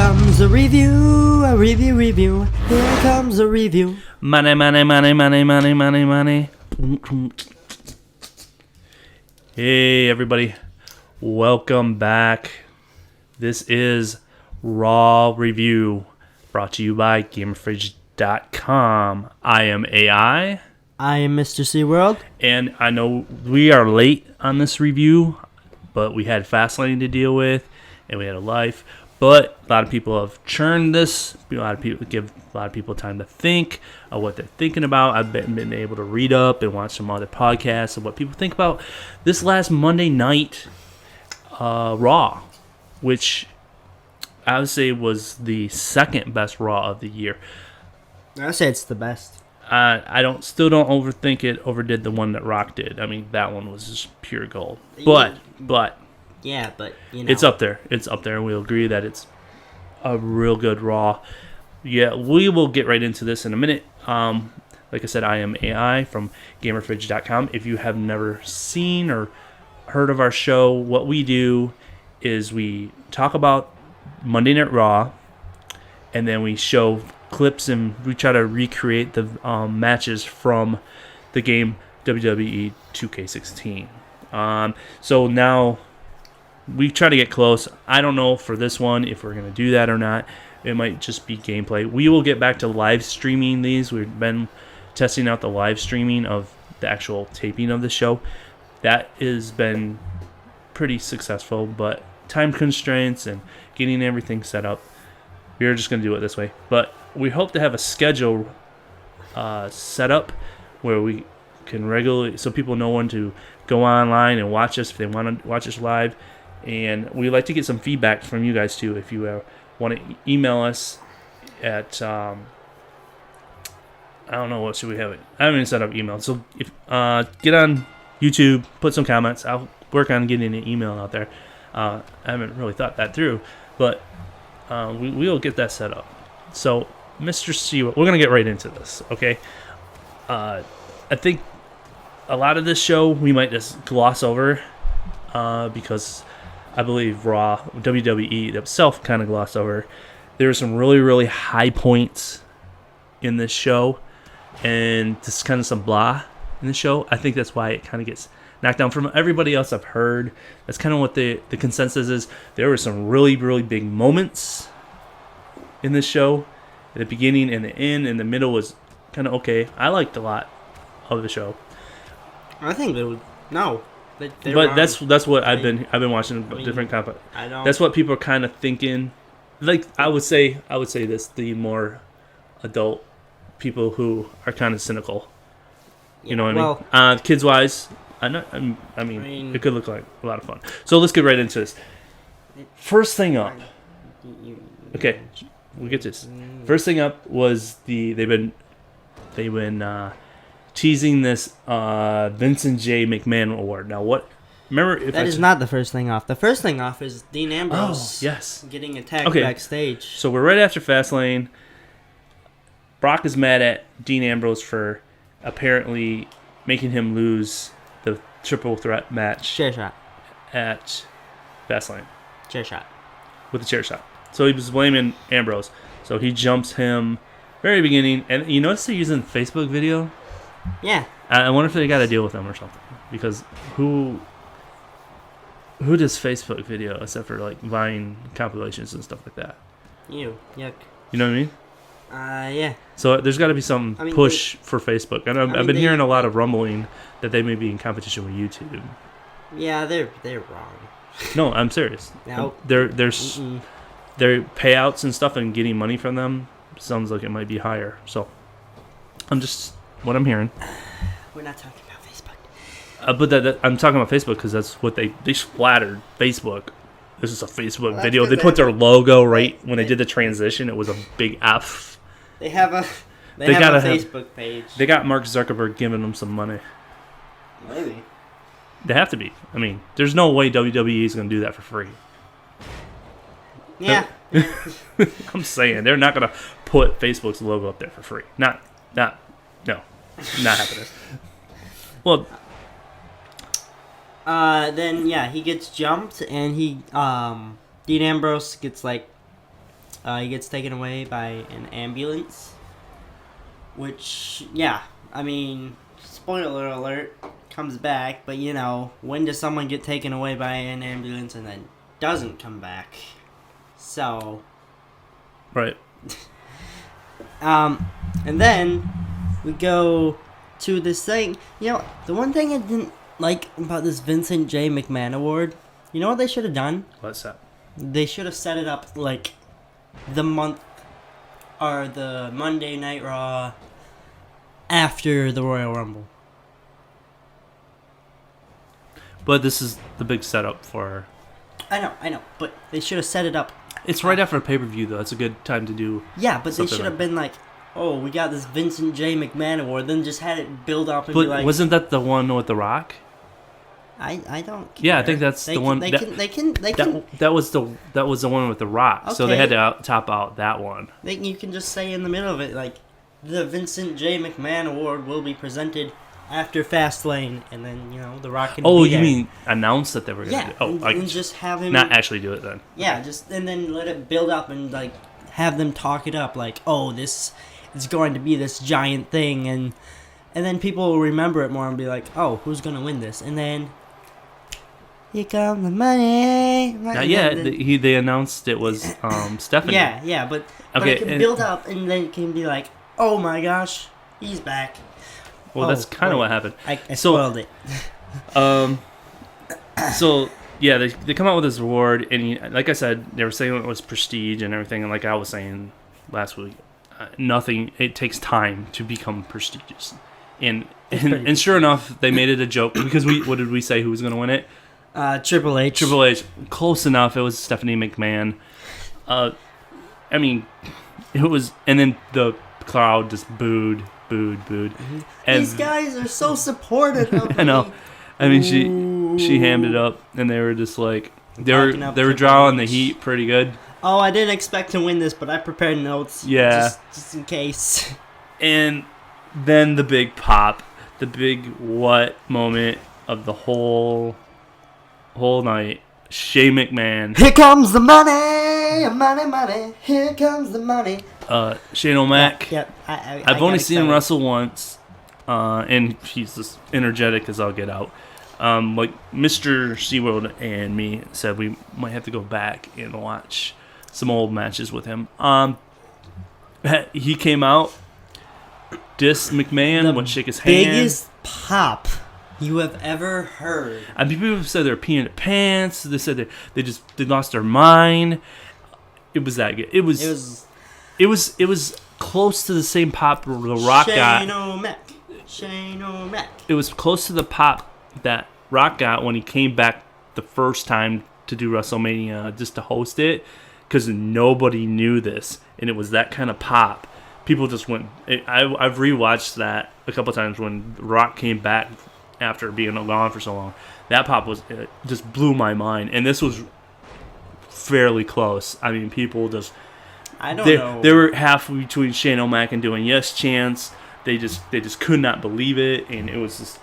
comes a review, review. Here comes a review. Money. Hey, everybody. Welcome back. This is Raw Review, brought to you by GamerFridge.com. I am AI. I am Mr. SeaWorld. And I know we are late on this review, but we had Fastlane to deal with, and we had a life. But a lot of people have churned this. A lot of people give a lot of people time to think of what they're thinking about. I've been able to read up and watch some other podcasts of what people think about this last Monday night Raw, which I would say was the second best Raw of the year. I say it's the best. I still don't overthink it. Overdid the one that Rock did. I mean, that one was just pure gold. But yeah, but you know, it's up there. It's up there, and we'll agree that it's a real good Raw. Yeah, we will get right into this in a minute. Like I said, I am AI from GamerFridge.com. If you have never seen or heard of our show, what we do is we talk about Monday Night Raw, and then we show clips and we try to recreate the matches from the game WWE 2K16. So now we try to get close. I don't know for this one if we're going to do that or not. It might just be gameplay. We will get back to live streaming these. We've been testing out the live streaming of the actual taping of the show. That has been pretty successful, but time constraints and getting everything set up, we're just going to do it this way. But we hope to have a schedule set up where we can regularly, so people know when to go online and watch us if they want to watch us live. And we'd like to get some feedback from you guys too. If you want to email us at, I don't know, what should we have it? I haven't even set up email. So if get on YouTube, put some comments. I'll work on getting an email out there. I haven't really thought that through, but we will get that set up. So, Mr. C, we're going to get right into this, okay? I think a lot of this show we might just gloss over because I believe Raw, WWE itself kind of glossed over. There were some really, really high points in this show, and just kind of some blah in the show. I think that's why it kind of gets knocked down from everybody else I've heard. That's kind of what the consensus is. There were some really, really big moments in this show. At the beginning and the end, and the middle was kind of okay. I liked a lot of the show. I think they would no. But that's what I've been watching different content. I don't. That's what people are kind of thinking. Like I would say this: the more adult people who are kind of cynical. You know what I mean? Kids wise, I mean, it could look like a lot of fun. So let's get right into this. First thing up. Okay, we'll get to this. First thing up was they've been teasing this Vincent J. McMahon award. Now what? Remember, that is not the first thing off. The first thing off is Dean Ambrose. Oh, yes. Getting attacked backstage. So we're right after Fastlane. Brock is mad at Dean Ambrose for apparently making him lose the triple threat match. Chair shot. At Fastlane. Chair shot. With the chair shot. So he was blaming Ambrose. So he jumps him very beginning. And you notice they're using Facebook video? Yeah. I wonder if they got to deal with them or something. Because who does Facebook video except for like Vine compilations and stuff like that? You. Yuck. You know what I mean? Yeah. So there's got to be some push for Facebook. And I've been hearing a lot of rumbling that they may be in competition with YouTube. Yeah, they're wrong. No, I'm serious. No. Their payouts and stuff and getting money from them sounds like it might be higher. So I'm just what I'm hearing. We're not talking about Facebook. But I'm talking about Facebook because that's what they splattered Facebook. This is a Facebook video. They put their logo right when they did the transition. It was a big F. They have a Facebook page. They got Mark Zuckerberg giving them some money. Maybe. They have to be. I mean, there's no way WWE is going to do that for free. Yeah. I'm saying they're not going to put Facebook's logo up there for free. No, not happening. Well, then he gets jumped and Dean Ambrose gets He gets taken away by an ambulance. Which, yeah, I mean, spoiler alert, comes back. But, you know, when does someone get taken away by an ambulance and then doesn't come back? So... Right. And then we go to this thing. You know, the one thing I didn't like about this Vincent J. McMahon award, you know what they should have done? What's that? They should have set it up like the month or the Monday Night Raw after the Royal Rumble. But this is the big setup for... I know, but they should have set it up. It's right after a pay-per-view, though. It's a good time to do... Yeah, but they something should have like- been like, oh, we got this Vincent J. McMahon award, then just had it build up and But be like... wasn't that the one with The Rock? I don't care. Yeah, I think that's They the can- one... They that, can that was the one with The Rock, so they Okay. had to top out that one. you can just say in the middle of it, like, the Vincent J. McMahon Award will be presented after Fastlane, and then, you know, The Rock can Oh, be you there. mean announce that they were going to Yeah, do... Oh, and, I and just have him... not actually do it then. Yeah, and then let it build up and, like, have them talk it up, like, oh, this is going to be this giant thing, and then people will remember it more and be like, oh, who's going to win this? And then... Here come the money. Not yet. They announced it was Stephanie. Yeah, but Okay, it can build up and then it can be like, oh my gosh, he's back. Well, that's kind of what happened. I So- spoiled it. So yeah, they come out with this award, and like I said, they were saying it was prestige and everything, and like I was saying last week, nothing. It takes time to become prestigious, and sure enough, they made it a joke because what did we say? Who was going to win it? Triple H. Triple H. Close enough. It was Stephanie McMahon. I mean, it was, and then the crowd just booed. And These guys are so supportive of me. I know. I mean, she hammed it up, and they were just like they Backing up were Triple drawing the H. heat pretty good. Oh, I didn't expect to win this, but I prepared notes. Yeah. Just in case. And then the big pop, the big what moment of the whole night. Shane McMahon, Here comes the money, money. Here comes the money. Shane O'Mac. Yeah, I've only seen him wrestle once, and he's as energetic as I'll get out. Like Mr. SeaWorld and me said, we might have to go back and watch some old matches with him. He came out, dissed McMahon, went shake his hand. Biggest pop you have ever heard. I mean, people said they were peeing their pants. They said they lost their mind. It was that good. It was close to the same pop The Rock got. Shane O'Mac. It was close to the pop that Rock got when he came back the first time to do WrestleMania just to host it, because nobody knew this, and it was that kind of pop. People just went. I've rewatched that a couple times when Rock came back after being gone for so long. That pop just blew my mind, and this was fairly close. I mean, people just I don't know. They were halfway between Shane O'Mac and doing yes chants. They just could not believe it, and it was just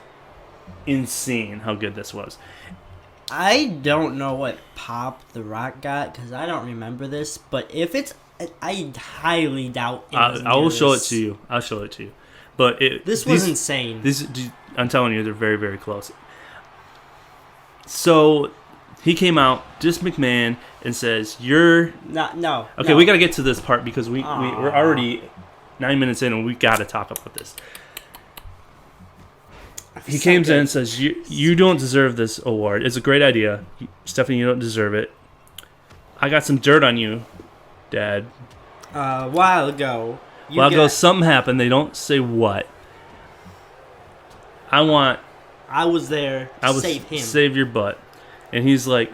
insane how good this was. I don't know what pop The Rock got because I don't remember this. But if it's, I highly doubt. I will show it to you. I'll show it to you. But this was insane. I'm telling you, they're very, very close. So he came out, just McMahon, and says, "You're no." Okay, no. we got to get to this part because we're already 9 minutes in, and we got to talk about this. He comes in and says, "You don't deserve this award. It's a great idea, Stephanie. You don't deserve it. I got some dirt on you, Dad. A while ago. Something happened. They don't say what. I was there to save him. Save your butt." And he's like,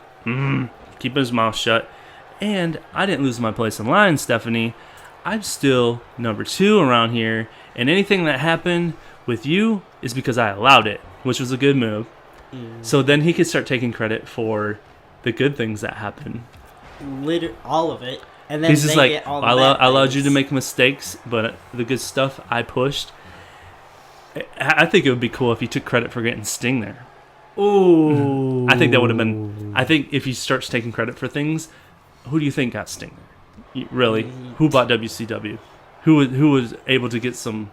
keep his mouth shut. "And I didn't lose my place in line, Stephanie. I'm still number 2 around here. And anything that happened with you is because I allowed it," which was a good move. So then he could start taking credit for the good things that happened. All of it. And then he's just like, I allowed you to things. make mistakes, but the good stuff I pushed. I think it would be cool if he took credit for getting Sting there. Ooh. I think that would have been. I think if he starts taking credit for things, who do you think got Sting there? Really, who bought WCW? Who was able to get some?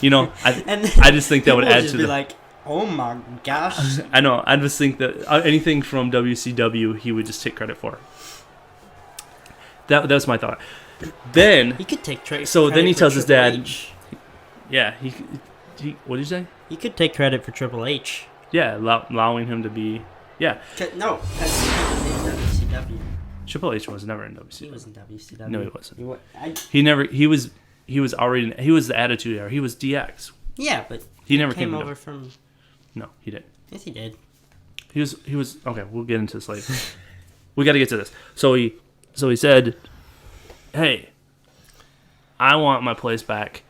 I just think that would add to the. Like, oh my gosh! I know. I just think that anything from WCW, he would just take credit for. That's my thought. Then he could take credit. So then he tells his dad. H. Yeah, he. What did you say? He could take credit for Triple H. Yeah, allowing him to be. Yeah. No, because he was in WCW. Triple H was never in WCW. He was in WCW. No, he wasn't. He never. He was already. He was the Attitude Era. He was DX. Yeah, but he never came over from. No, he didn't. Yes, he did. He was okay. We'll get into this later. We got to get to this. So he said, "Hey, I want my place back,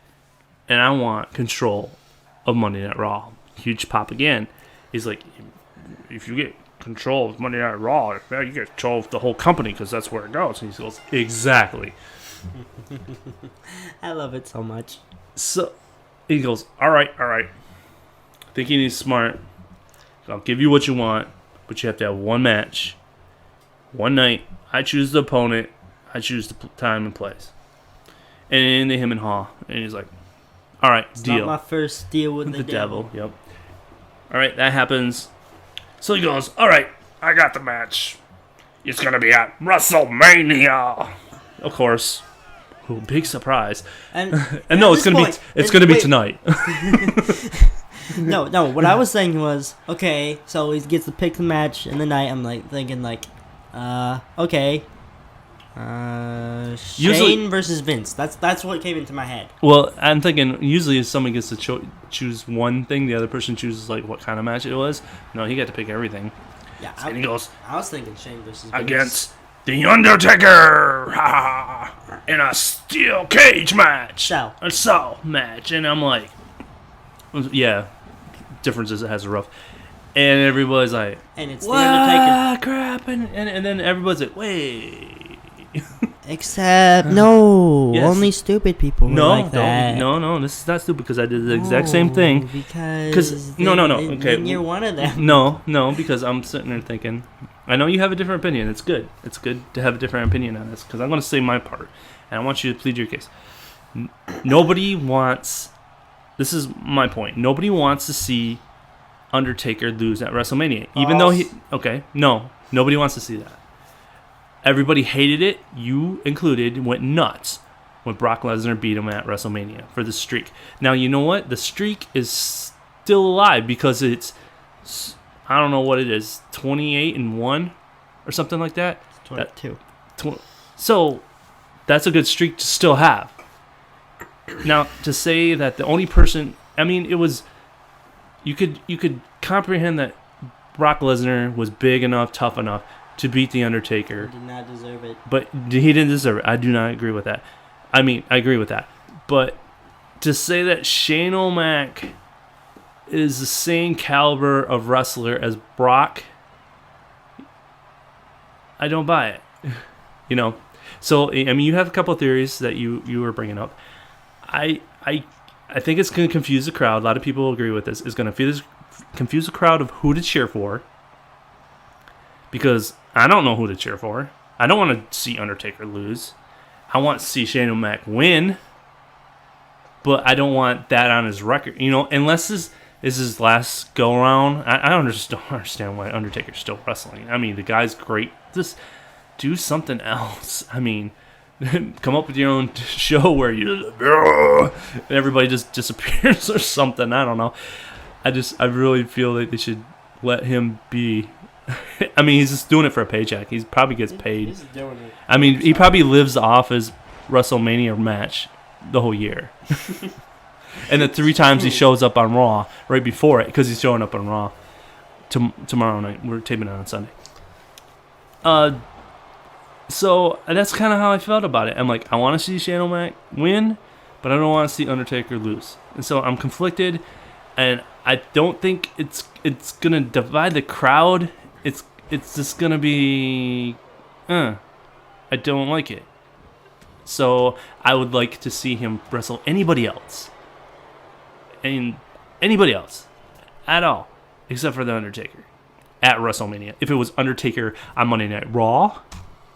and I want control of Monday Night Raw." Huge pop again. He's like, "If you get control of Monday Night Raw, you get control of the whole company because that's where it goes." And he goes, "Exactly." I love it so much. So he goes, all right. Thinking he's smart. I'll give you what you want, but you have to have one match, one night. I choose the opponent. I choose the time and place. And into him and Haw. And he's like, all right, it's deal. Not my first deal with the devil. Yep. All right, that happens. So he goes, all right, I got the match. It's going to be at WrestleMania. Of course. Ooh, big surprise. And no, it's going to be tonight. No. What I was saying was, okay, so he gets to pick the match in the night. I'm thinking, okay, Shane versus Vince. That's what came into my head. Well, I'm thinking usually if someone gets to choose one thing, the other person chooses what kind of match it was. No, he got to pick everything. Yeah, and he goes, I was thinking Shane versus Vince. Against The Undertaker in a steel cage match. A cell match. And I'm like, yeah, differences it has a rough. And everybody's like, and it's The Undertaker. Crap. And then everybody's like, wait. Except, no. Yes. Only stupid people were like that. No, this is not stupid because I did the exact same thing. Because no. Okay. Then you're one of them. No, because I'm sitting there thinking, I know you have a different opinion. It's good. It's good to have a different opinion on this because I'm going to say my part. And I want you to plead your case. Nobody wants, this is my point, nobody wants to see Undertaker lose at WrestleMania. Even though nobody wants to see that. Everybody hated it, you included, went nuts when Brock Lesnar beat him at WrestleMania for the streak. Now, you know what? The streak is still alive because it's, I don't know what it is, 28-1 or something like that? 22. So, that's a good streak to still have. Now, to say that the only person, I mean, it was, you could comprehend that Brock Lesnar was big enough, tough enough to beat The Undertaker. He did not deserve it. But he didn't deserve it. I do not agree with that. I mean, I agree with that. But to say that Shane O'Mac is the same caliber of wrestler as Brock, I don't buy it. So, I mean, you have a couple of theories that you were bringing up. I think it's going to confuse the crowd. A lot of people agree with this. It's going to confuse the crowd of who to cheer for. Because I don't know who to cheer for. I don't want to see Undertaker lose. I want to see Shane O'Mac win. But I don't want that on his record. Unless this is his last go-around. I don't understand why Undertaker's still wrestling. I mean, the guy's great. Just do something else. I mean, come up with your own show where everybody just disappears or something. I don't know. I really feel like they should let him be. I mean, he's just doing it for a paycheck. He probably gets paid. He's doing it. I mean, he probably lives off his WrestleMania match the whole year. And the 3 times he shows up on Raw right before it, because he's showing up on Raw tomorrow night. We're taping it on Sunday. So that's kind of how I felt about it. I'm like, I want to see Shane O'Mac win, but I don't want to see Undertaker lose. And so I'm conflicted, and I don't think it's gonna divide the crowd. It's just gonna be, I don't like it. So I would like to see him wrestle anybody else. And anybody else. At all. Except for The Undertaker. At WrestleMania. If it was Undertaker on Monday Night Raw,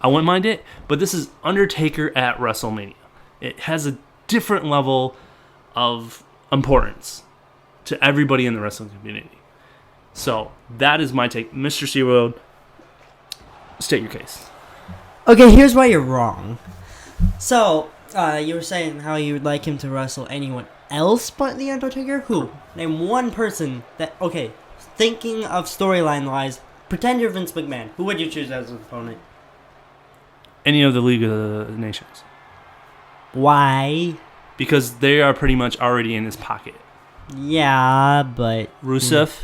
I wouldn't mind it, but this is Undertaker at WrestleMania. It has a different level of importance to everybody in the wrestling community. So that is my take. Mr. SeaWorld, state your case. Okay, here's why you're wrong. So, you were saying how you would like him to wrestle anyone else but The Undertaker? Who? Name one person that... Okay, thinking of storyline-wise, pretend you're Vince McMahon. Who would you choose as an opponent? Any of the League of the Nations. Why? Because they are pretty much already in his pocket. Yeah, but... Rusev.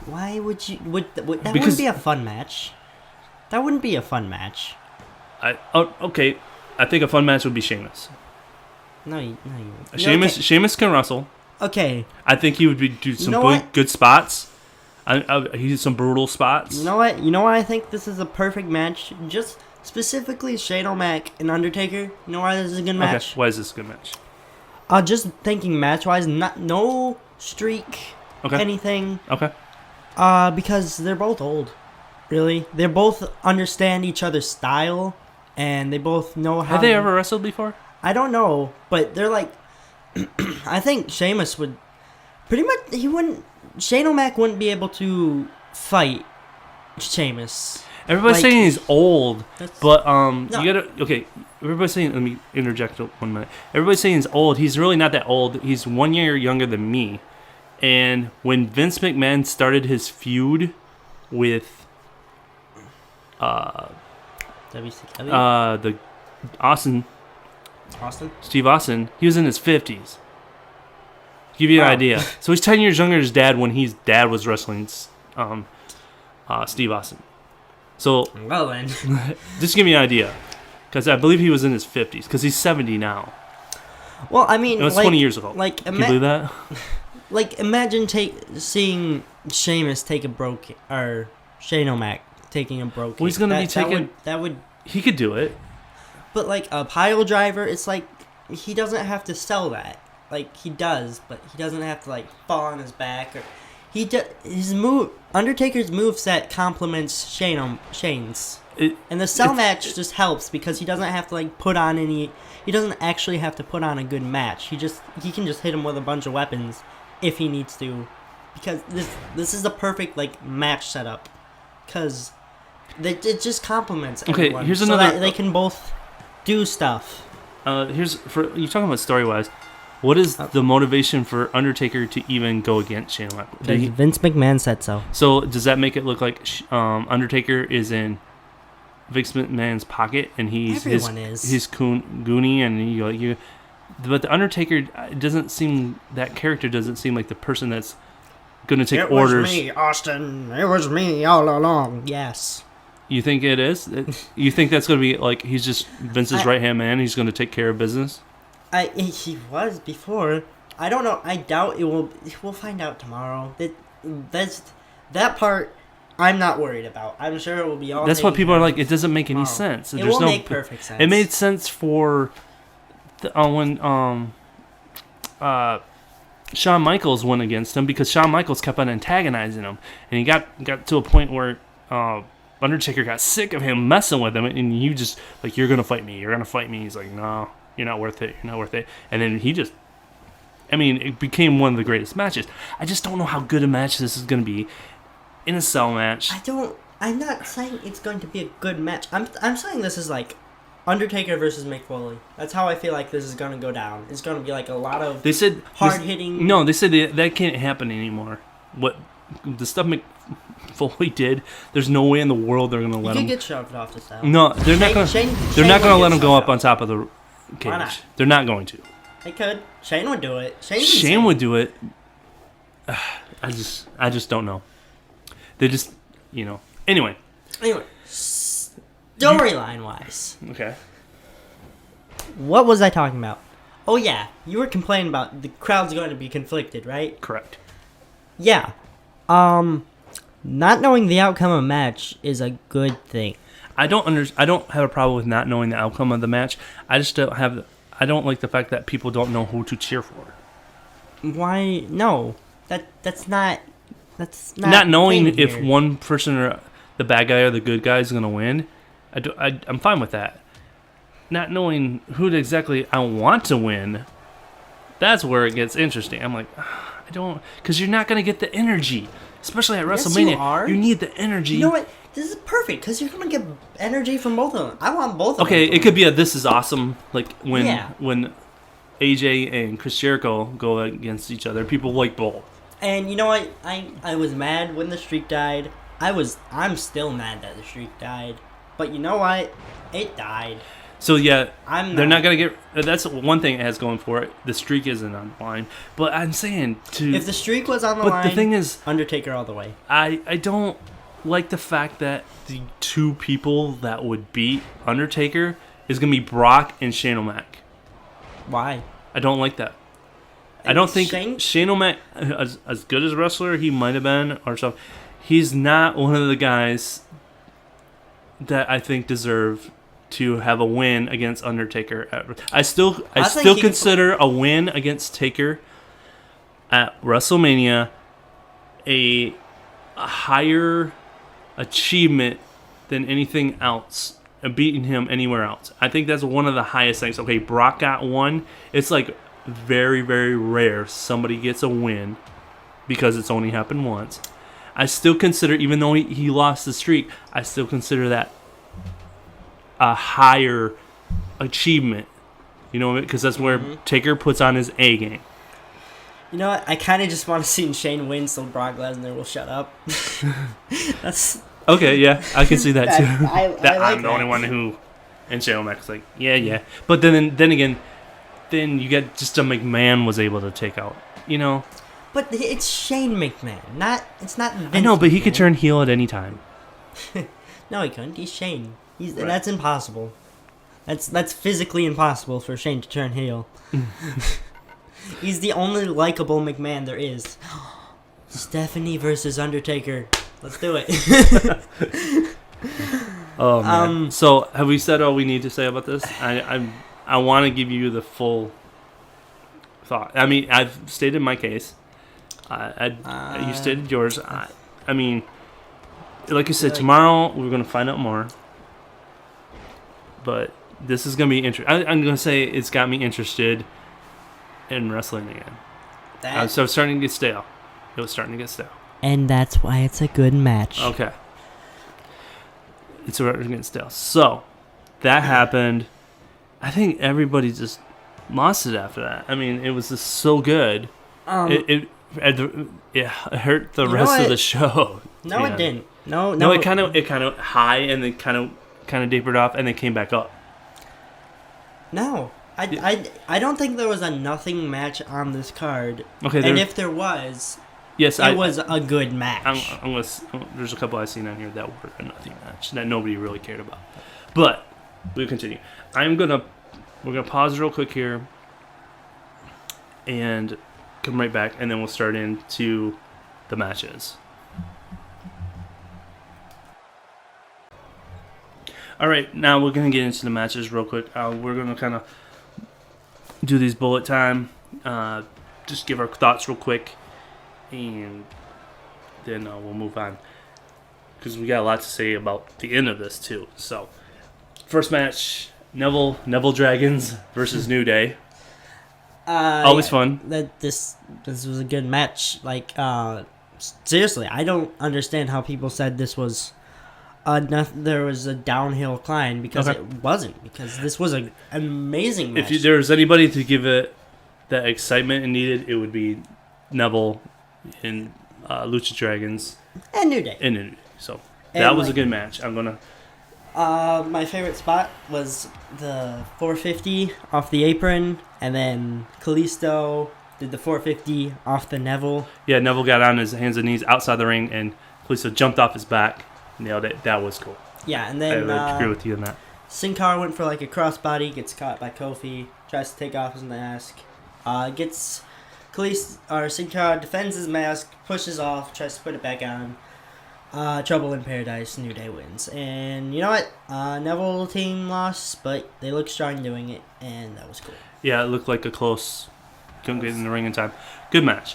Why would you... that wouldn't be a fun match. That wouldn't be a fun match. Okay. I think a fun match would be Sheamus. No, you Sheamus can wrestle. Okay. I think he would do some good spots. He did some brutal spots. You know what? You know why I think this is a perfect match? Just specifically Shane O'Mac and Undertaker. You know why this is a good match? Okay. Why is this a good match? Just thinking match-wise, no streak, anything. Okay. Because they're both old. Really, they both understand each other's style, and they both know how. Have they ever wrestled before? I don't know, but they're like. I think Sheamus would, pretty much. He wouldn't. Shane O'Mac wouldn't be able to fight Sheamus. Everybody's saying he's old, but no. You gotta Everybody's saying. Let me interject 1 minute. Everybody's saying he's old. He's really not that old. He's 1 year younger than me, and when Vince McMahon started his feud with. WCW? The Austin, Steve Austin, he was in his 50s. Give you an idea. So he's 10 years younger than his dad when his dad was wrestling Steve Austin. So, well then. Just give me an idea. Because I believe he was in his 50s. Because he's 70 now. Well, I mean, it was 20 years ago. Like, can you believe that? Like, imagine seeing Sheamus take a broken, or Shane O'Mac taking a broken. Well, he's going to be taking... That would... He could do it. But, like, a pile driver, it's like, he doesn't have to sell that. Like, he does, but he doesn't have to, like, fall on his back. Or his move... Undertaker's moveset complements Shane's. And the cell match just helps because he doesn't have to, like, put on any... He doesn't actually have to put on a good match. He can just hit him with a bunch of weapons if he needs to. Because this is the perfect, like, match setup. Because... It just complements everyone. Okay, here's another... So that they can both do stuff. You're talking about story-wise. What is the motivation for Undertaker to even go against Shane O'Mac? Vince McMahon said so. So does that make it look like Undertaker is in Vince McMahon's pocket and he's his goonie and but the Undertaker that character doesn't seem like the person that's going to take orders. It was me, Austin. It was me all along. Yes. You think it is? You think that's going to be like he's just Vince's right-hand man? He's going to take care of business? He was before. I don't know. I doubt it will. We'll find out tomorrow. That part I'm not worried about. I'm sure it will be all. That's what people are like. It doesn't make any sense. It will make perfect sense. It made sense for when Shawn Michaels went against him because Shawn Michaels kept on antagonizing him, and he got to a point where Undertaker got sick of him messing with him, and you just like, you're gonna fight me. He's like, no, you're not worth it. And then it became one of the greatest matches. I just don't know how good a match this is gonna be in a cell match. I'm not saying it's going to be a good match. I'm saying this is like Undertaker versus Mick Foley. That's how I feel like this is going to go down. It's going to be like a lot of hard-hitting... No, they said that can't happen anymore. What the stuff Mick Foley did, there's no way in the world they're going to let him... You could get shoved off the cell. No, they're not going to let him go up on top of the cage. Why not? They're not going to. They could. Shane would do it. Shane would do it. I just don't know. They just, Anyway, storyline-wise. Okay. What was I talking about? Oh, yeah. You were complaining about the crowd's going to be conflicted, right? Correct. Yeah. Not knowing the outcome of a match is a good thing. I don't have a problem with not knowing the outcome of the match. I don't like the fact that people don't know who to cheer for. Why? No. That's not knowing if one person or the bad guy or the good guy is going to win. I'm fine with that. Not knowing who exactly I want to win, that's where it gets interesting. I'm like, I don't, because you're not going to get the energy, especially at WrestleMania. You are. You need the energy. You know what? This is perfect because you're gonna get energy from both of them. I want both of them. Okay, it could be a "This is awesome," like when Yeah. when AJ and Chris Jericho go against each other. People like both. And you know what? I was mad when the streak died. I'm still mad that the streak died. But you know what? It died. So yeah, they're not not gonna get. That's one thing it has going for it. The streak isn't on the line. But I'm saying If the streak was on the but line, the thing is, Undertaker all the way. I don't like the fact that the two people that would beat Undertaker is gonna be Brock and Shane O'Mac. Why? I don't like that. I don't think Shane? Shane O'Mac, as good as a wrestler he might have been or something, he's not one of the guys that I think deserve to have a win against Undertaker. I still think consider a win against Taker at WrestleMania a higher achievement than anything else, beating him anywhere else. I think that's one of the highest things. Okay, Brock got one. It's like very, very rare somebody gets a win because it's only happened once. I still consider, even though he lost the streak, I still consider that a higher achievement. You know, because that's where Taker puts on his A game. You know what? I kind of just want to see Shane win so Brock Lesnar will shut up. That's Okay, yeah, I can see that too. I like I'm the that. only one who, and Shane O'Mac's like, yeah. But then again, then you get just a McMahon was able to take out, you know. But it's Shane McMahon, it's not Vince I know, but he could McMahon. turn heel at any time. No, he couldn't. He's Shane. Right. That's impossible. That's physically impossible for Shane to turn heel. He's the only likable McMahon there is. Stephanie versus Undertaker. Let's do it. Oh man. So have we said all we need to say about this? I want to give you the full thought. I mean, I've stated my case. You stated yours. I mean, like I said, tomorrow we're gonna find out more. But this is gonna be interesting. I'm gonna say it's got me interested in wrestling again. So it's starting to get stale. It was starting to get stale. And that's why it's a good match. Okay. It's starting to get stale. So that happened. I think everybody just lost it after that. I mean, it was just so good. It hurt the rest of the show. No, it didn't. No. It kind of high and then kind of tapered off and then came back up. No. I don't think there was a nothing match on this card. Okay. And if there was, yes, it was a good match. There's a couple I've seen on here that were a nothing match that nobody really cared about. But we'll continue. We're gonna pause real quick here and come right back, and then we'll start into the matches. All right, now we're gonna get into the matches real quick. We're gonna kind of do these bullet time, just give our thoughts real quick, and then we'll move on because we got a lot to say about the end of this too. So, first match: Neville Dragons versus New Day. Always fun. This was a good match. Like, seriously, I don't understand how people said this was there was a downhill climb because it wasn't. Because this was an amazing match. If there was anybody to give it that excitement it needed, it would be Neville and Lucha Dragons and New Day. So that was a good match. I'm gonna. My favorite spot was the 450 off the apron, and then Kalisto did the 450 off the Neville. Yeah, Neville got on his hands and knees outside the ring, and Kalisto jumped off his back, nailed it. That was cool. Yeah, and then I agree with you on that. Sin Cara went for like a crossbody, gets caught by Kofi, tries to take off his mask, gets Sin Cara defends his mask, pushes off, tries to put it back on. Trouble in Paradise, New Day wins. And you know what? Neville team lost, but they looked strong doing it, and that was cool. Yeah, it looked like a close. Couldn't get in the ring in time. Good match.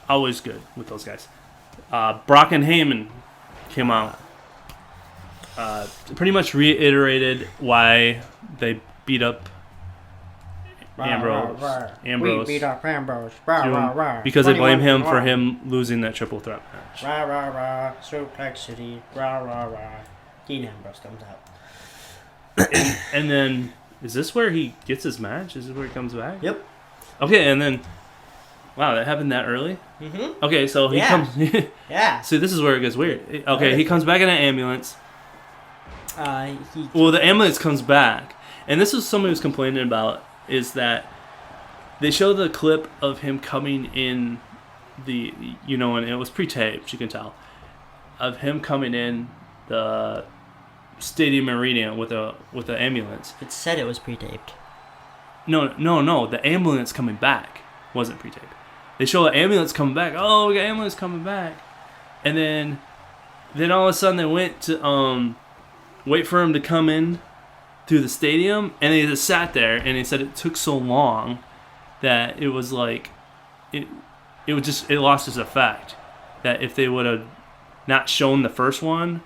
Always good with those guys. Brock and Heyman came out. pretty much reiterated why they beat up Ambrose. We beat up Ambrose. Rah, rah, rah. Because they blame him for 21-21. him losing that triple threat match. Rah, rah, rah. Suplex City. Rah, rah, rah. Dean Ambrose comes out. And then, is this where he gets his match? Is this where he comes back? Yep. Okay, and then, wow, that happened that early? Mm-hmm. Okay, so he comes... Yeah. See, this is where it gets weird. Okay, he comes back in an ambulance. Well, the ambulance comes back. And this is somebody who's complaining about, is that they show the clip of him coming in the, you know, and it was pre-taped, you can tell, of him coming in the stadium arena with a ambulance. It said it was pre-taped. No, the ambulance coming back wasn't pre-taped. They show the ambulance coming back. Oh, we got ambulance coming back. And then all of a sudden they went to wait for him to come in through the stadium, and they just sat there, and they said it took so long that it was like it lost its effect. That if they would have not shown the first one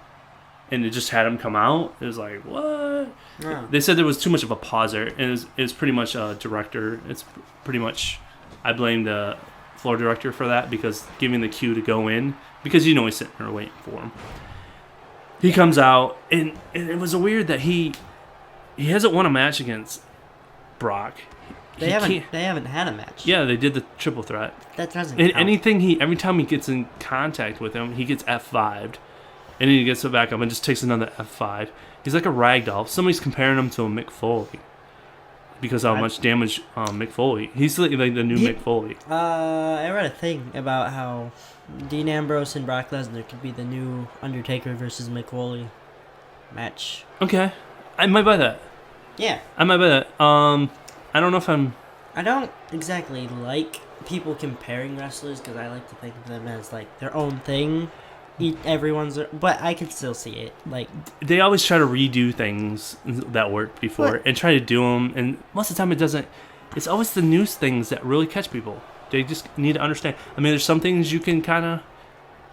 and it just had him come out, it was like, what? Yeah. They said there was too much of a pause there, and it was pretty much a director. It's pretty much, I blame the floor director for that, because giving the cue to go in, because you know he's sitting there waiting for him. He comes out, and it was weird that he hasn't won a match against Brock. They haven't had a match. Yeah, they did the triple threat. That doesn't And count. every time he gets in contact with him, he gets F5'd. And then he gets it back up and just takes another F5. He's like a ragdoll. Somebody's comparing him to a Mick Foley. Because how much damage Mick Foley. He's like the new Mick Foley. I read a thing about how Dean Ambrose and Brock Lesnar could be the new Undertaker versus Mick Foley match. Okay. I might buy that. Yeah. I might buy that. I don't know if I'm... I don't exactly like people comparing wrestlers, because I like to think of them as like their own thing. But I can still see it. Like, they always try to redo things that worked before and try to do them, and most of the time it doesn't. It's always the new things that really catch people. They just need to understand. I mean, there's some things you can kind of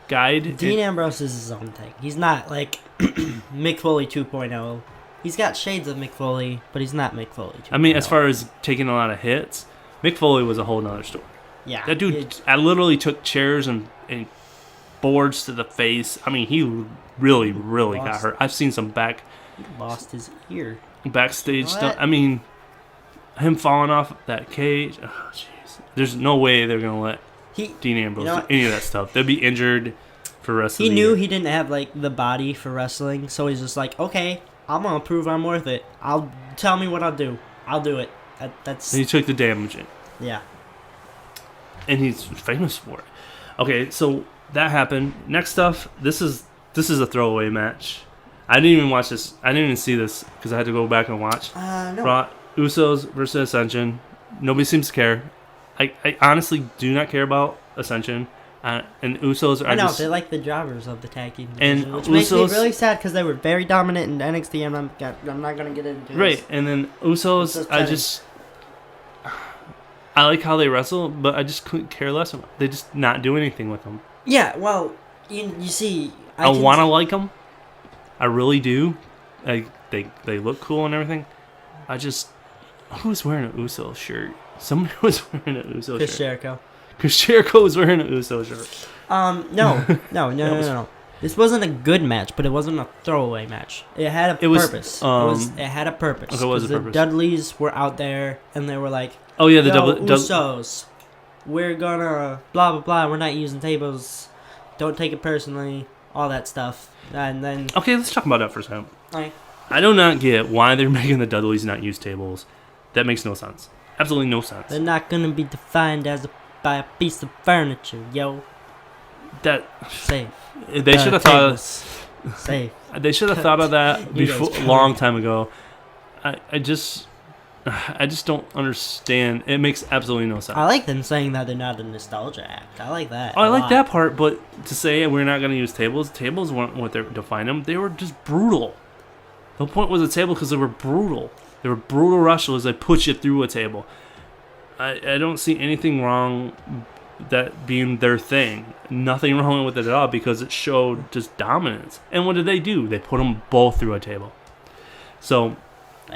guide. Dean Ambrose is his own thing. He's not like Mick Foley 2.0. He's got shades of Mick Foley, but he's not Mick Foley 2.0. I mean, as far as taking a lot of hits, Mick Foley was a whole nother story. Yeah, That dude, I literally took chairs and boards to the face. I mean, he really got hurt. I've seen some he lost his ear. backstage stuff. I mean, him falling off that cage. Oh, jeez. There's no way they're gonna let Dean Ambrose do any of that stuff. They'll be injured for the rest of the year. He knew he didn't have like the body for wrestling, so he's just like, okay, I'm gonna prove I'm worth it. Tell me what I'll do. I'll do it. That's. And he took the damage in. Yeah. And he's famous for it. Okay, so that happened. Next stuff. This is a throwaway match. I didn't even watch this. I didn't even see this because I had to go back and watch. No. Raw, Usos versus Ascension. Nobody seems to care. I honestly do not care about Ascension. And Usos are I know, just... they're like the jobbers of the tag team And division, which makes me Usos- really sad because they were very dominant in NXT, and I'm not going to get into this. Right, and then Usos, I like how they wrestle, but I just couldn't care less about. They just not do anything with them. Yeah, well, you see... I want to like them. I really do. They look cool and everything. Who's wearing an Uso shirt? Somebody was wearing an Uso Chris shirt. Jericho. Chris Jericho was wearing an Uso shirt. No. This wasn't a good match, but it wasn't a throwaway match. It had a purpose. It had a purpose. Okay, what was the The purpose? Dudleys were out there, and they were like, Oh yeah, the "Yo, double. Usos, we're gonna blah blah blah. We're not using tables. Don't take it personally. All that stuff." And then Okay, let's talk about that for a second. like, I do not get why they're making the Dudleys not use tables. That makes no sense. Absolutely no sense. they're not gonna be defined by a piece of furniture, yo. That Safe. they should have thought. Safe. They should have thought of that You guys before, long time ago. I just don't understand. It makes absolutely no sense. I like them saying that they're not a nostalgia act. I like that. Oh, I a like lot. that part, but to say we're not going to use tables weren't what they defined them. They were just brutal. The point was a table because they were brutal. They were brutal wrestlers. They put you through a table. I don't see anything wrong that being their thing. Nothing wrong with it at all because it showed just dominance. And what did they do? They put them both through a table. So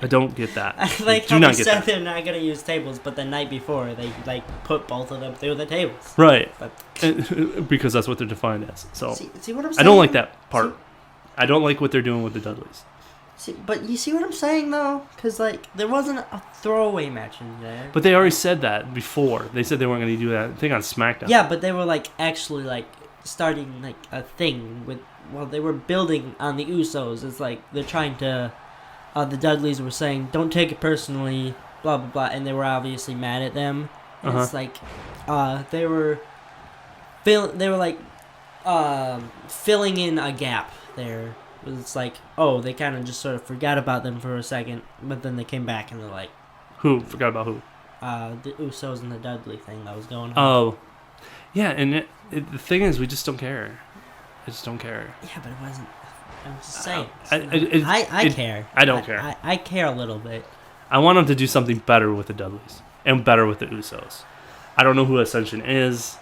I don't get that. I like do how not they get said that. they're not gonna use tables, but the night before they like put both of them through the tables. Right. But Because that's what they're defined as. So see what I'm saying? I don't like that part. I don't like what they're doing with the Dudleys. But you see what I'm saying though? Because like there wasn't a throwaway match in there. But they already said that before. They said they weren't going to do that. I think on SmackDown. Yeah, but they were like actually like starting like a thing with. Well, they were building on the Usos. It's like they're trying to. The Dudleys were saying, "Don't take it personally," blah blah blah, and they were obviously mad at them. And it's like, they were, filling in a gap there. It's like, oh, they kind of just sort of forgot about them for a second, but then they came back and they're like, Who? Forgot about who? the Usos and the Dudley thing that was going on. Oh. Yeah, and the thing is, we just don't care. I just don't care. Yeah, but it wasn't. I'm just saying. I care. I don't care. I care a little bit. I want them to do something better with the Dudleys and better with the Usos. I don't know who Ascension is,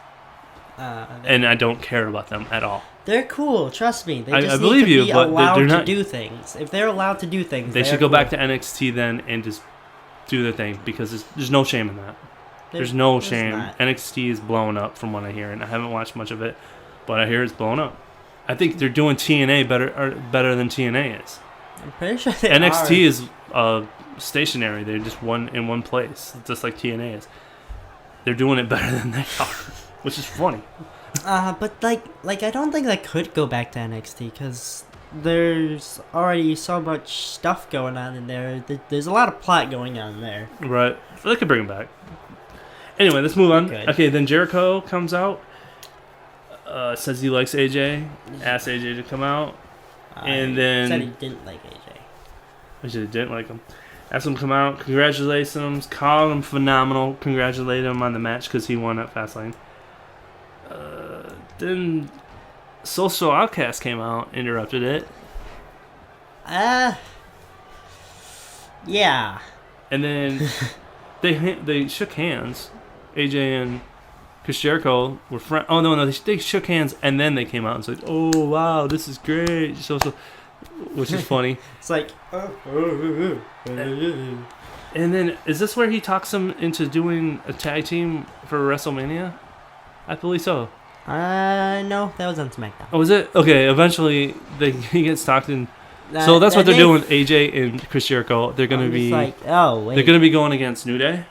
and I don't care about them at all. They're cool. Trust me. They I just believe need to you, be but allowed they're to not- do things. If they're allowed to do things, They should go back to NXT then and just do their thing because there's no shame in that. There's no shame. not. NXT is blowing up from what I hear, and I haven't watched much of it, but I hear it's blowing up. I think they're doing TNA better than TNA is. I'm pretty sure they NXT are. is stationary. They're just in one place, just like TNA is. They're doing it better than they are, which is funny. But like I don't think they could go back to NXT because there's already so much stuff going on in there. There's a lot of plot going on there. Right. They could bring him back. Anyway, let's move on. Good. Okay, then Jericho comes out. Says he likes AJ. Asks AJ to come out. And then- said he didn't like AJ. Which he didn't like him. Asked him to come out. Congratulates him. Called him phenomenal. Congratulated him on the match because he won at Fastlane. Then Social Outcast came out. Interrupted it. Yeah. And then they shook hands. AJ and Chris Jericho were friends. Oh, no, they shook hands and then they came out and said, "Oh, wow, this is great." So, which is funny. It's like, And then, is this where he talks him into doing a tag team for WrestleMania? I believe so. no, that was on SmackDown. Oh, was it? Okay, eventually he gets talked in. So that's what they're doing with AJ and Chris Jericho. They're going to be like, oh, wait. they're going to be going against New Day.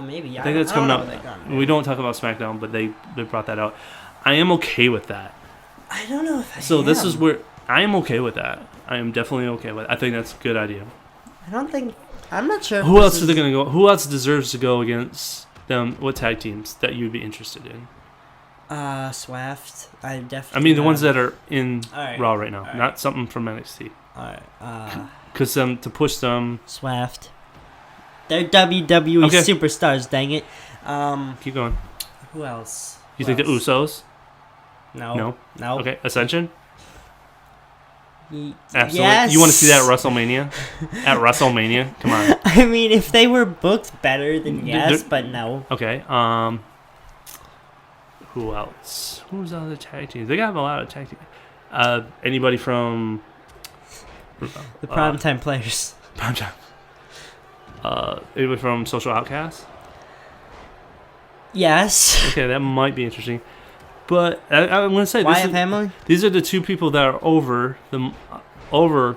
Maybe. I think that's coming up. We We don't talk about SmackDown, but they brought that out. I am okay with that. I don't know if I So this am. is where I am okay with that. I am definitely okay with it. I think that's a good idea. I don't think. I'm not sure. if Who this else are they is- going to go? Who else deserves to go against them? What tag teams that you'd be interested in? Swaft. I definitely. I mean, the ones that are in Alright, Raw right now, alright. not something from NXT. Alright. Because to push them, Swaft. They're WWE Okay. superstars. Dang it. keep going. Who else? You Who think the else? Usos? No. No. Okay, Ascension. Absolutely. Absolutely. Yes. You want to see that at WrestleMania? At WrestleMania? Come on. I mean, if they were booked better, then yes, They're- but no. Okay. Who else? Who's the other tag teams? They got a lot of tag teams. Anybody from The primetime players. Primetime? Anybody from Social Outcast? Yes. Okay, that might be interesting. But I'm going to say Wyatt family. these are the two people that are over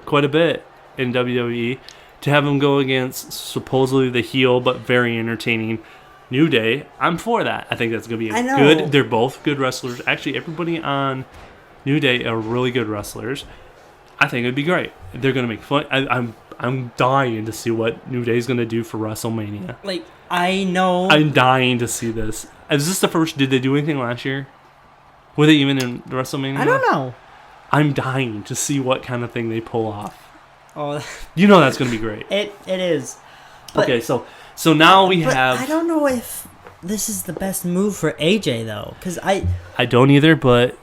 quite a bit in WWE. To have them go against supposedly the heel but very entertaining New Day, I'm for that. I think that's going to be I know. good. They're both good wrestlers. Actually, everybody on New Day are really good wrestlers. I think it'd be great. They're going to make fun. I'm dying to see what New Day's going to do for WrestleMania. Like, I know. I'm dying to see this. Is this the first? Did they do anything last year? Were they even in WrestleMania? I don't know. I'm dying to see what kind of thing they pull off. Oh, You know that's going to be great. it is. But, Okay, so now we but have. I don't know if this is the best move for AJ though, because I don't either, but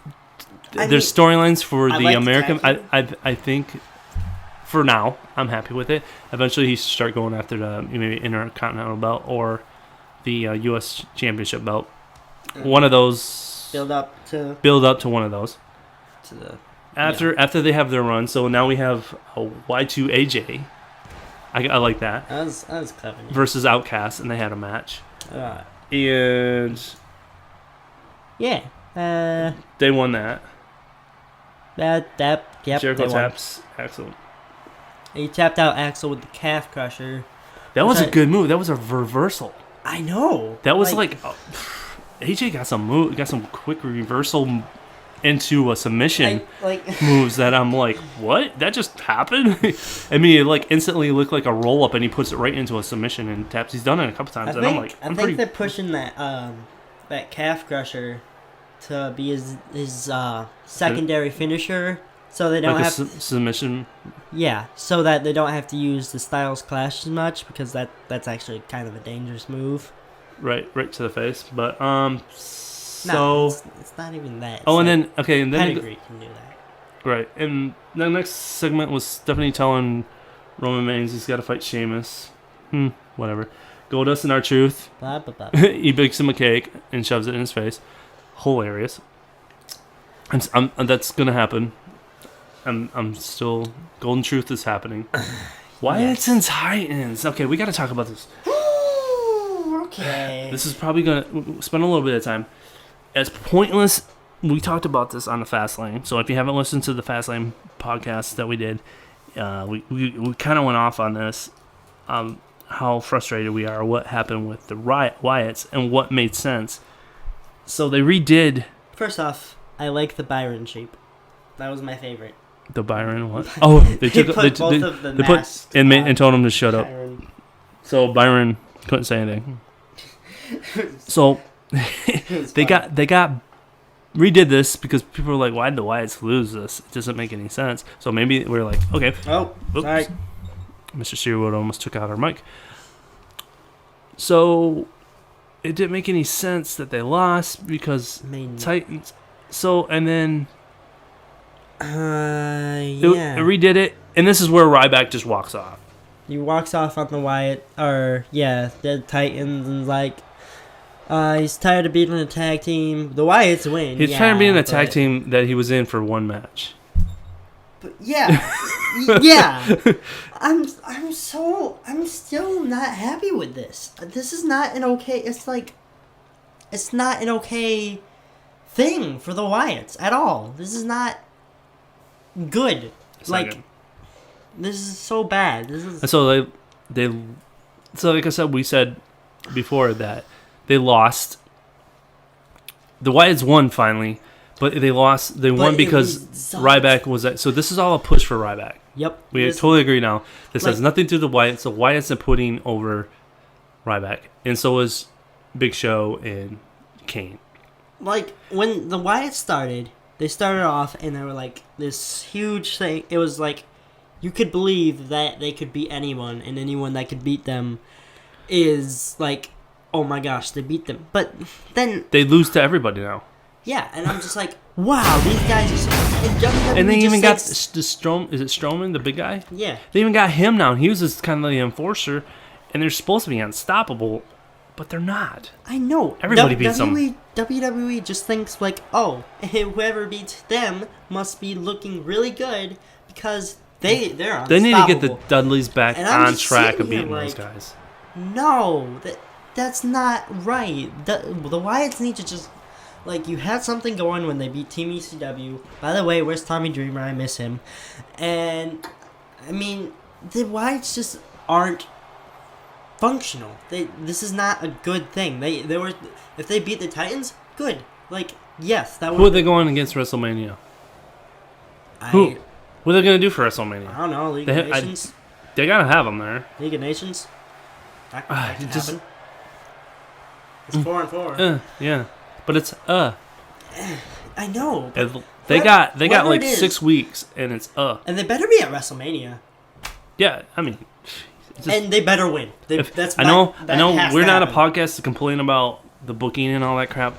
I there's mean, storylines for I the like the American. tag team. I think for now I'm happy with it. Eventually he should start going after the maybe Intercontinental belt or the U.S. Championship belt. one of those. Build up to one of those. to the After they have their run, so now we have a Y2AJ. I like that. That was clever. Versus Outcast, and they had a match. And yeah, they won that. Yep. Jericho taps Axel. He tapped out Axel with the calf crusher. That was a good move. That was a reversal. I know. That was AJ got some quick reversal into a submission moves that I'm like, what? That just happened? I mean, it instantly looked like a roll up, and he puts it right into a submission and taps. He's done it a couple times, and I'm like, I think they're pushing that calf crusher to be his secondary finisher, so they don't have submission. Yeah, so that they don't have to use the Styles Clash as much, because that's actually kind of a dangerous move. Right to the face, but No, it's not even that. And then Pedigree can do that. Right, and the next segment was Stephanie telling Roman Reigns he's got to fight Sheamus. Whatever. Goldust and R-Truth. Blah, blah, blah. He bakes him a cake and shoves it in his face. Hilarious. And that's gonna happen. I'm still. Golden Truth is happening. Wyatt's and Titans. Okay, we got to talk about this. Okay. This is probably gonna spend a little bit of time. As pointless, we talked about this on the Fast Lane. So if you haven't listened to the Fast Lane podcast that we did, we kind of went off on this, how frustrated we are, what happened with the Wyatts, and what made sense. So they redid. First off, I like the Byron shape. That was my favorite. The Byron what? Oh, they took both of the masks and told him to shut up. Byron. So Byron couldn't say anything. So they got redid this because people were like, why did the Wyatts lose this? It doesn't make any sense. So maybe we're like, okay. Oh, sorry. Mr. Searwood almost took out our mic. So it didn't make any sense that they lost because Titans. So and then it redid it, and this is where Ryback just walks off. He walks off on the Wyatt, the Titans, and he's tired of being in a tag team. The Wyatts win. He's tired of being in a tag team that he was in for one match. But yeah. I'm still not happy with this. This is not an okay. It's not an okay thing for the Wyatts at all. This is not good. This is so bad. And so so like I said, we said before that they lost. The Wyatts won finally, but they lost. They won because Ryback was at. So this is all a push for Ryback. Yep. We totally agree now. This has nothing to do with the Wyatts. The Wyatts are putting over Ryback, and so is Big Show and Kane. When the Wyatts started, they started off and they were this huge thing. It was you could believe that they could beat anyone, and anyone that could beat them is oh my gosh, they beat them. But then they lose to everybody now. Yeah, and I'm just wow, these guys are so... And they even got the Strowman, is it Strowman, the big guy? Yeah. They even got him now. He was just kind of the enforcer, and they're supposed to be unstoppable, but they're not. I know. Everybody beats them. WWE just thinks whoever beats them must be looking really good because they're unstoppable. They need to get the Dudleys back on track of beating those guys. No, that's not right. The Wyatts need to just... you had something going when they beat Team ECW. By the way, where's Tommy Dreamer? I miss him. And, I mean, the Wyatts just aren't functional. This is not a good thing. They were... If they beat the Titans, good. Yes, that would... Who are they going against WrestleMania? Who? What are they going to do for WrestleMania? I don't know. League of Nations? They got to have them there. League of Nations? That could happen. It's 4-4. Yeah. But it's I know. They got 6 weeks, and it's And they better be at WrestleMania. Yeah, I mean, and they better win. I know. We're not a podcast to complain about the booking and all that crap,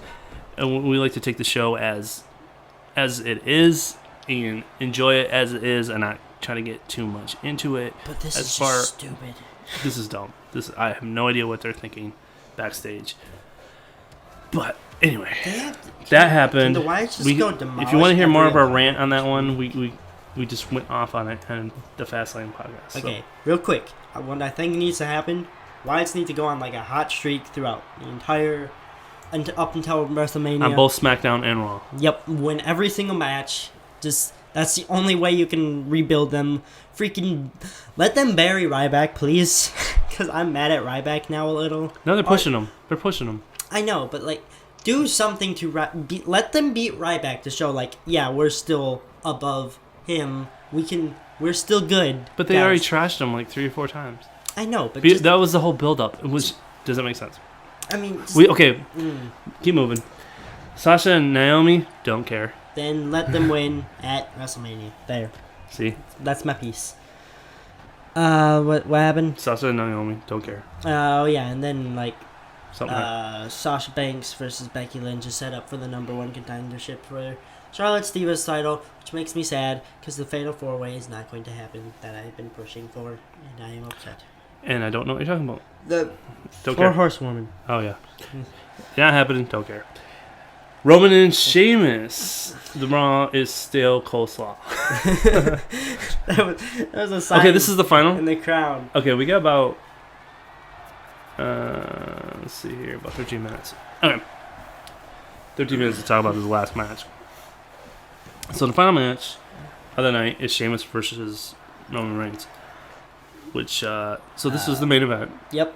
and we like to take the show as it is and enjoy it as it is, and not try to get too much into it. But this is just stupid. This is dumb. I have no idea what they're thinking backstage. But anyway, That happened. The Wyatts just If go you want to hear more of our every rant on that one, we just went off on it on the Fastlane podcast. So. Okay, real quick. What I think needs to happen, Wyatts need to go on like a hot streak throughout the entire, up until WrestleMania. On both SmackDown and Raw. Yep, win every single match. Just that's the only way you can rebuild them. Freaking let them bury Ryback, please, because I'm mad at Ryback now a little. No, they're pushing him. They're pushing him. I know, but like, do something to let them beat Ryback to show like, yeah, we're still above him. We're still good. But they guys. already trashed him like 3 or 4 times. I know, but that was the whole build-up. Does that make sense? I mean, keep moving. Sasha and Naomi don't care. Then let them win at WrestleMania. There. See? That's my piece. What happened? Sasha and Naomi don't care. Oh yeah, and then like Something. Sasha Banks versus Becky Lynch is set up for the #1 contendership for Charlotte's Divas title, which makes me sad because the Fatal 4-Way is not going to happen that I've been pushing for, and I am upset. And I don't know what you're talking about. The Don't 4 care. Horsewoman. Oh yeah. Not happening. Don't care. Roman and Sheamus. The Raw is still coleslaw. that was a sign. Okay, this is the final. In the crowd. Okay, we got about. Let's see here, about 13 minutes. Okay. 13 minutes to talk about this last match. So the final match of the night is Sheamus versus Roman Reigns. Which, so this is the main event. Yep.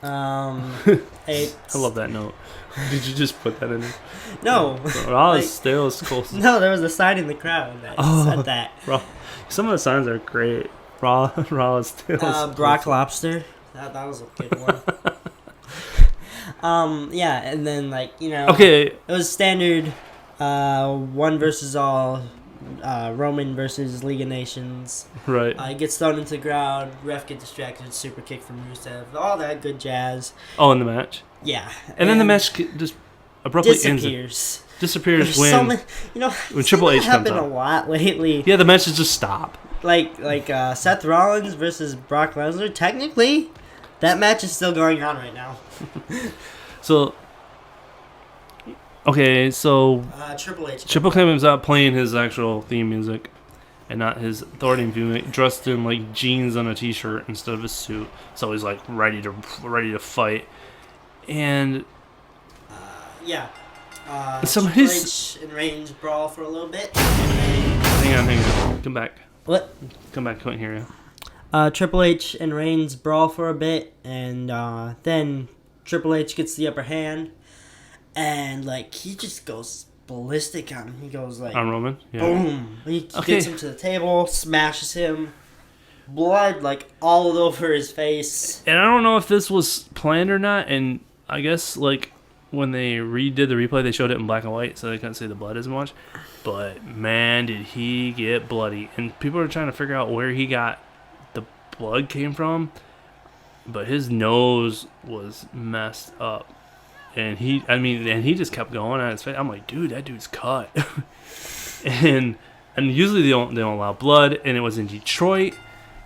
I love that note. Did you just put that in there? No. Raw is still as close. No, there was a sign in the crowd that said that. Raw. Some of the signs are great. Raw is still as Brock Lobster. That was a good one. Yeah, and then okay. It was standard 1 versus all, Roman versus League of Nations. Right. He gets thrown into the ground, ref gets distracted, super kick from Rusev, all that good jazz. Oh, in the match? Yeah. And then the match just abruptly disappears. Disappears when, so many, when Triple H comes happened out. a lot lately. Yeah, the matches just stop. Like Seth Rollins versus Brock Lesnar, technically, that match is still going on right now. So, okay, so Triple H. Triple comes out playing his actual theme music and not his authority theme music, dressed in like jeans on a t-shirt instead of a suit. So he's like ready to fight. And yeah. Some Triple his H and Reigns brawl for a little bit. hang on. Come back. What? Come back. Couldn't hear you. Triple H and Reigns brawl for a bit, and then Triple H gets the upper hand, and like he just goes ballistic on him. He goes like On Roman? Yeah. boom. He gets him to the table, smashes him, blood like all over his face. And I don't know if this was planned or not, and I guess like when they redid the replay, they showed it in black and white, so they couldn't see the blood as much. But man, did he get bloody! And people are trying to figure out where he got the blood came from. But his nose was messed up, and he just kept going at his face. I'm like, dude, that dude's cut. and usually they don't allow blood, and it was in Detroit,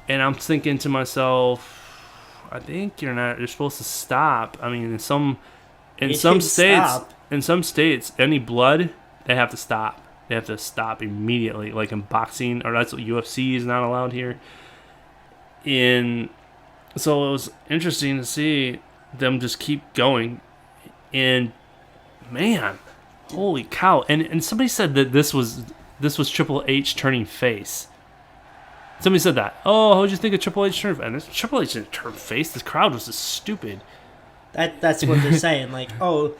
and I'm thinking to myself, I think you're supposed to stop. I mean, in some states, any blood, they have to stop. They have to stop immediately, like in boxing, or that's what UFC is not allowed here. So it was interesting to see them just keep going, and man, holy cow! And somebody said that this was Triple H turning face. Somebody said that. Oh, how would you think of Triple H turning face? And this Triple H didn't turn face. This crowd was just stupid. That's what they're saying. Like, oh,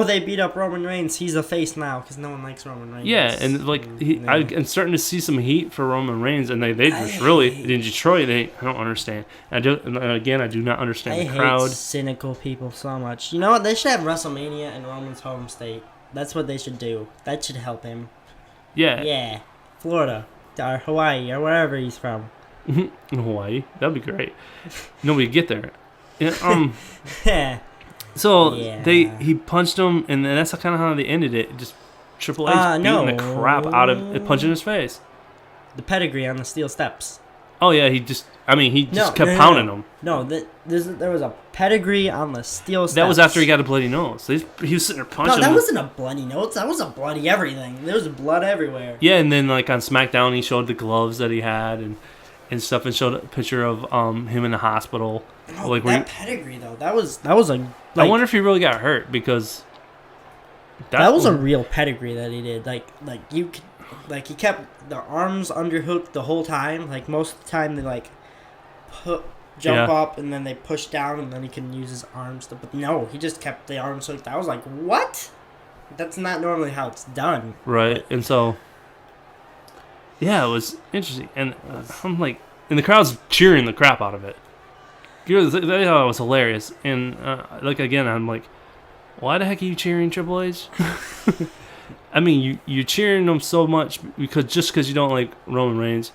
they beat up Roman Reigns. He's a face now because no one likes Roman Reigns. Yeah, and like I'm starting to see some heat for Roman Reigns, and they just really in Detroit. I don't understand. I do not understand the crowd. I hate cynical people so much. You know what? They should have WrestleMania in Roman's home state. That's what they should do. That should help him. Yeah. Yeah, Florida or Hawaii or wherever he's from. In Hawaii, that'd be great. Nobody get there. Yeah, Yeah. So Yeah. he punched him, and that's kind of how they ended it. Just Triple H beating the crap out of it, punching his face. The pedigree on the steel steps. Oh yeah, he just kept No. pounding him. No, there was a pedigree on the steel steps. That was after he got a bloody nose. He was sitting there punching. No, that wasn't a bloody nose. That was a bloody everything. There was blood everywhere. Yeah, and then like on SmackDown, he showed the gloves that he had and stuff, and showed a picture of him in the hospital. Oh, like that pedigree though, that was a. I wonder if he really got hurt because that was a real pedigree that he did. He kept the arms underhooked the whole time. Like most of the time, they jump up and then they push down and then he can use his arms but no, he just kept the arms hooked. I was like, what? That's not normally how it's done. Right, and so yeah, it was interesting, and I'm like, and the crowd's cheering the crap out of it. They thought it was hilarious, and again, I'm like, why the heck are you cheering Triple H? I mean, you're cheering him so much because you don't like Roman Reigns.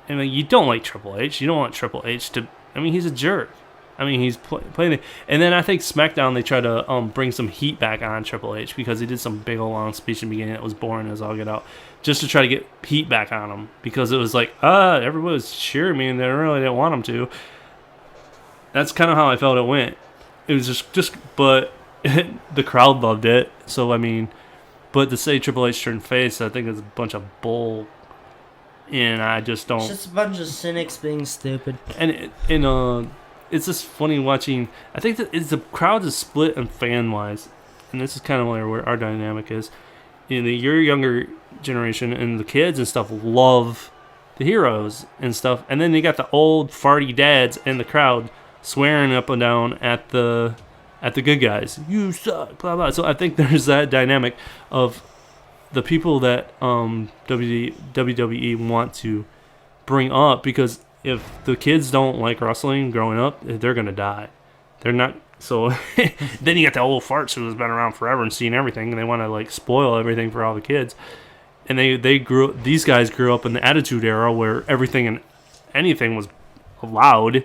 I mean, you don't like Triple H. You don't want Triple H to. I mean, he's a jerk. I mean, he's playing it. And then I think SmackDown, they tried to bring some heat back on Triple H because he did some big old long speech in the beginning that was boring as all get out, just to try to get heat back on him because it was like, everybody was cheering me and they really didn't want him to. That's kind of how I felt it went. It was but the crowd loved it. So, I mean, but to say Triple H turned face, I think it's a bunch of bull. And I just don't. It's just a bunch of cynics being stupid. And it's just funny watching. I think that the crowd is split and fan wise, and this is kind of where our dynamic is. Your younger generation and the kids and stuff love the heroes and stuff, and then you got the old farty dads in the crowd swearing up and down at the good guys. You suck, blah blah. So I think there's that dynamic of the people that WWE want to bring up, because if the kids don't like wrestling growing up, they're gonna die. They're not. So then you got the old farts who's been around forever and seen everything, and they want to like spoil everything for all the kids. And these guys grew up in the Attitude Era where everything and anything was allowed.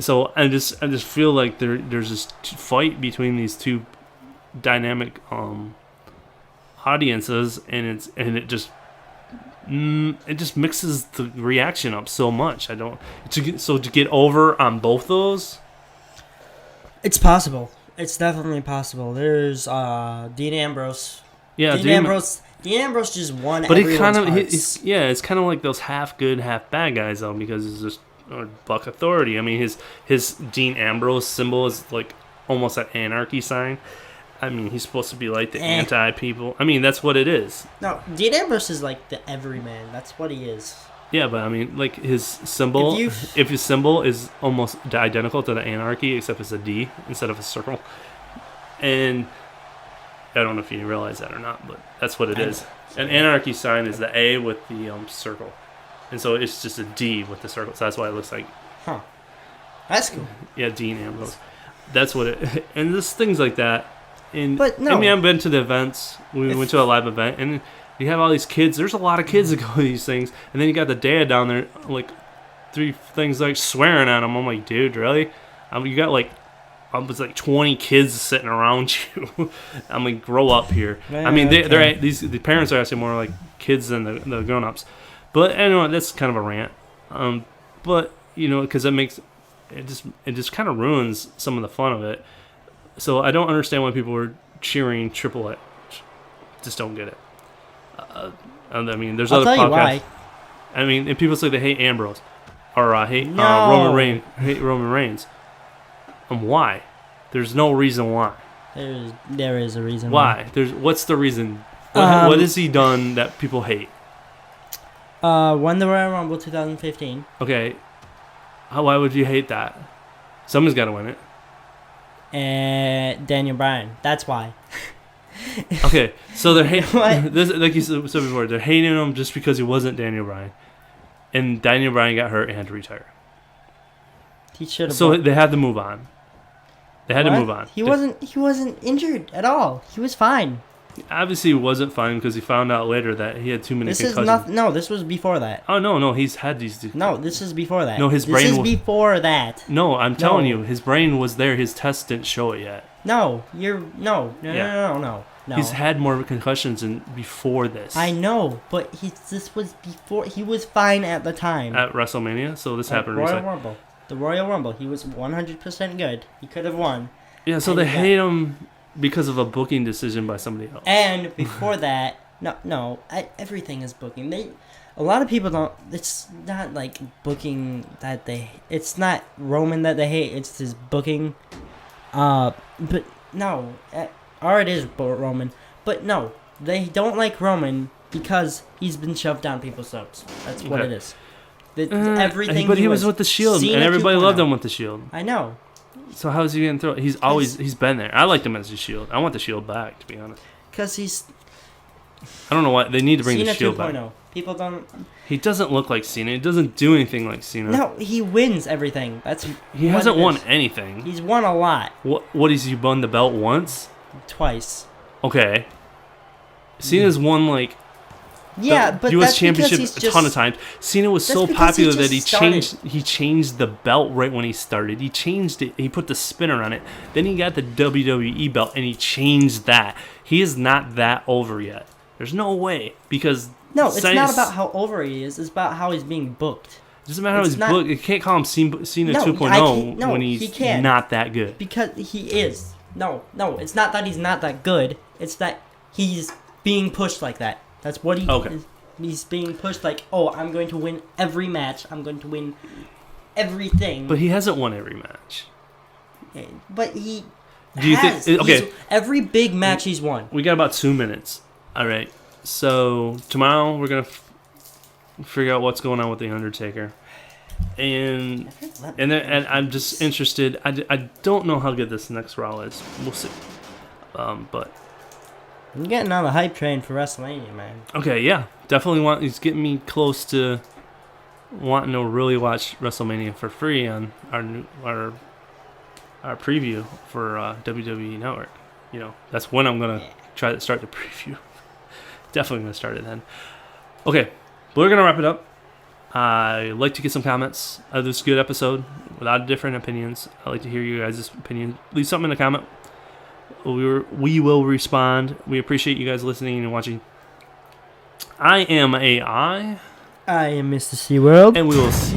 So I just feel like there's this fight between these two dynamic audiences, and it just mixes the reaction up so much. To get over on both those. It's possible. It's definitely possible. There's Dean Ambrose. Yeah, Dean Ambrose just won. But it's kind of like those half good, half bad guys though, because it's just buck authority. I mean, his Dean Ambrose symbol is like almost an anarchy sign. I mean, he's supposed to be like the anti-people. I mean, that's what it is. No, Dean Ambrose is like the everyman. That's what he is. Yeah, but I mean, like his symbol, if his symbol is almost identical to the anarchy, except it's a D instead of a circle. And I don't know if you realize that or not, but that's what it is. An anarchy sign is the A with the circle. And so it's just a D with the circle. So that's why it looks like... Huh. That's cool. Yeah, Dean Ambrose. That's what it... And just things like that. But no. I mean, I've been to the events. We went to a live event, and you have all these kids. There's a lot of kids that go to these things. And then you got the dad down there, like, 3 things, like, swearing at him. I'm like, dude, really? You got, like... It's like 20 kids sitting around you. I'm like, grow up here. I mean, the parents are actually more like kids than the grown-ups. But anyway, that's kind of a rant. But because it just kind of ruins some of the fun of it. So I don't understand why people are cheering Triple H. Just don't get it. I mean, there's other podcasts. Why. I mean, and people say they hate Ambrose or Roman Reigns. Why? There's no reason why. There is a reason why. What's the reason? What has he done that people hate? Won the Royal Rumble 2015. Okay. Why would you hate that? Someone's got to win it. And Daniel Bryan. That's why. Okay, so they're hating. Like you said before, they're hating him just because he wasn't Daniel Bryan, and Daniel Bryan got hurt and had to retire. He should have. So they had to move on. They had to move on. He wasn't injured at all. He was fine. Obviously, he wasn't fine because he found out later that he had too many This is concussions. not. No, this was before that. Oh no, he's had these. No, this is before that. No, his brain This is was- before that. No, I'm telling No. you, his brain was there. His tests didn't show it yet. No, you're no. Yeah. No. He's had more concussions before this. I know, but this was before. He was fine at the time. At WrestleMania, so this At happened Royal recently. Rumble. The Royal Rumble. He was 100% good. He could have won. Yeah, so And they he got- hate him because of a booking decision by somebody else. And before that, everything is booking. A lot of people don't. It's not like booking that they. It's not Roman that they hate. It's his booking. But no, or it is Roman. But no, they don't like Roman because he's been shoved down people's throats. That's what Okay. it is. Everything. But he was with the Shield, Cena and everybody 2.0. loved him with the Shield. I know. So how's he getting through it? He's been there. I liked him as the Shield. I want the Shield back, to be honest. Because he's I don't know why they need to bring Cena the Shield 2.0. back. People don't. He doesn't look like Cena. He doesn't do anything like Cena. No, he wins everything. He what hasn't it won is. anything. He's won a lot. What is he won the belt once? Twice. Okay. Cena's won like Yeah, the but U.S. that's Championship because he's a ton of just- times. Cena was That's so because he popular that just he changed the belt right when he started. He changed it. He put the spinner on it. Then he got the WWE belt and he changed that. He is not that over yet. There's no way because No, it's Cena- not about how over he is. It's about how he's being booked. It doesn't matter how it's he's not- booked. You can't call him Cena No, 2.0 I can't- no, when he he's can't. not that good. Because he is. No, it's not that he's not that good. It's that he's being pushed like that. That's what he Okay. is. He's being pushed like, oh, I'm going to win every match. I'm going to win everything. But he hasn't won every match. But he Do you has. think? Okay, He's- every big match he's won. we got about 2 minutes. All right. So tomorrow we're gonna figure out what's going on with the Undertaker, and I'm just interested. I don't know how good this next Raw is. We'll see. But I'm getting on the hype train for WrestleMania, man. okay, yeah, definitely he's getting me close to wanting to really watch WrestleMania for free on our preview for WWE Network. You know, that's when I'm gonna try to start the preview. Definitely gonna start it then. Okay, we're gonna wrap it up. I like to get some comments of this good episode without different opinions. I like to hear you guys' opinion. Leave something in the comment. We will respond. We appreciate you guys listening and watching. I am AI. I am Mr. SeaWorld. And we will see